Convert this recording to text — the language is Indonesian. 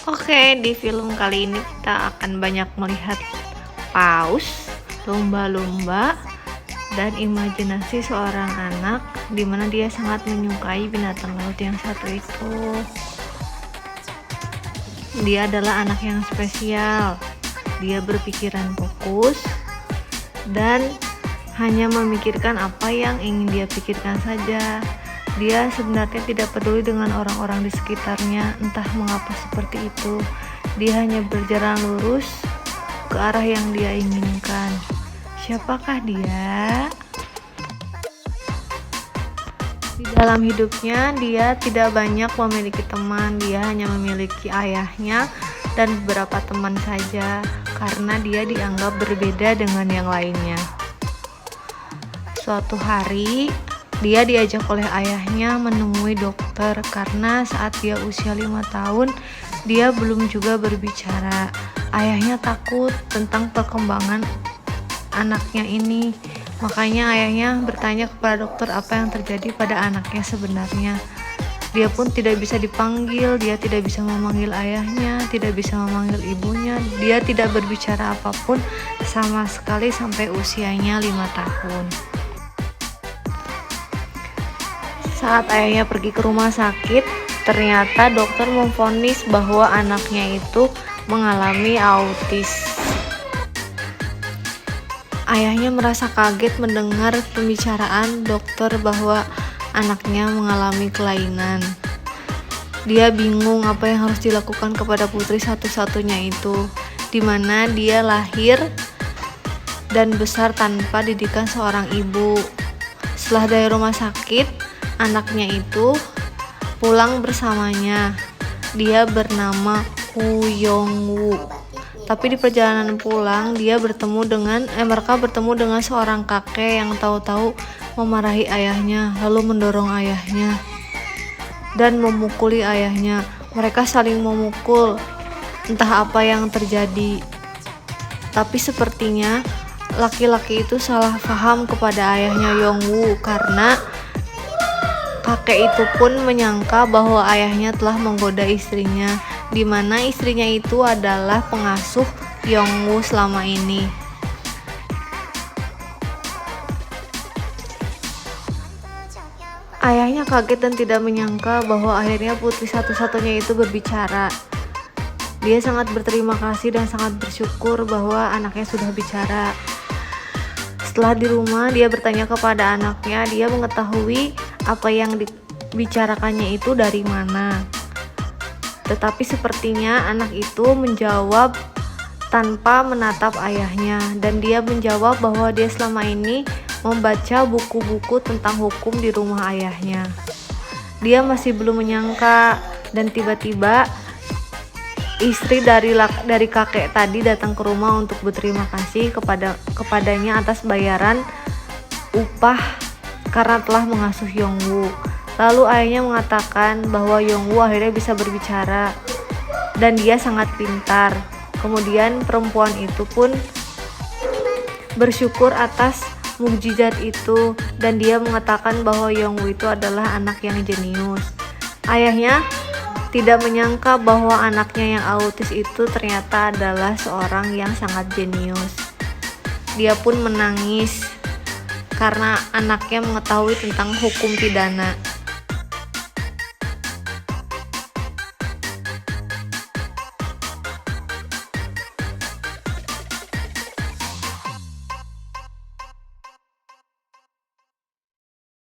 Oke, di film kali ini kita akan banyak melihat paus, lumba-lumba, dan imajinasi seorang anak di mana dia sangat menyukai binatang laut yang satu itu. Dia adalah anak yang spesial. Dia berpikiran fokus dan hanya memikirkan apa yang ingin dia pikirkan saja. Dia sebenarnya tidak peduli dengan orang-orang di sekitarnya, entah mengapa seperti itu. Dia hanya berjalan lurus ke arah yang dia inginkan. Siapakah dia? Di dalam hidupnya, dia tidak banyak memiliki teman. Dia hanya memiliki ayahnya dan beberapa teman saja, karena dia dianggap berbeda dengan yang lainnya. Suatu hari, dia diajak oleh ayahnya menemui dokter karena saat dia usia 5 tahun, dia belum juga berbicara. Ayahnya takut tentang perkembangan anaknya ini. Makanya ayahnya bertanya kepada dokter apa yang terjadi pada anaknya sebenarnya. Dia pun tidak bisa dipanggil, dia tidak bisa memanggil ayahnya, tidak bisa memanggil ibunya. Dia tidak berbicara apapun sama sekali sampai usianya 5 tahun. Saat ayahnya pergi ke rumah sakit, ternyata dokter memvonis bahwa anaknya itu mengalami autis. Ayahnya merasa kaget mendengar pembicaraan dokter bahwa anaknya mengalami kelainan. Dia bingung apa yang harus dilakukan kepada putri satu-satunya itu, di mana dia lahir dan besar tanpa didikan seorang ibu. Setelah dari rumah sakit, anaknya itu pulang bersamanya. Dia bernama Woo Young-woo. Tapi di perjalanan pulang, mereka bertemu dengan seorang kakek yang tahu-tahu memarahi ayahnya, lalu mendorong ayahnya dan memukuli ayahnya. Mereka saling memukul, entah apa yang terjadi. Tapi sepertinya laki-laki itu salah paham kepada ayahnya Young-woo karena kakek itu pun menyangka bahwa ayahnya telah menggoda istrinya, di mana istrinya itu adalah pengasuh Young-woo selama ini. Ayahnya kaget dan tidak menyangka bahwa akhirnya putri satu-satunya itu berbicara. Dia sangat berterima kasih dan sangat bersyukur bahwa anaknya sudah bicara. Setelah di rumah, dia bertanya kepada anaknya, dia mengetahui apa yang dibicarakannya itu dari mana. Tetapi sepertinya anak itu menjawab tanpa menatap ayahnya, dan dia menjawab bahwa dia selama ini membaca buku-buku tentang hukum di rumah ayahnya. Dia masih belum menyangka, dan tiba-tiba istri dari kakek tadi datang ke rumah untuk berterima kasih kepadanya atas bayaran upah karena telah mengasuh Young-woo. Lalu ayahnya mengatakan bahwa Young-woo akhirnya bisa berbicara dan dia sangat pintar. Kemudian perempuan itu pun bersyukur atas mukjizat itu dan dia mengatakan bahwa Young-woo itu adalah anak yang jenius. Ayahnya tidak menyangka bahwa anaknya yang autis itu ternyata adalah seorang yang sangat jenius. Dia pun menangis karena anaknya mengetahui tentang hukum pidana.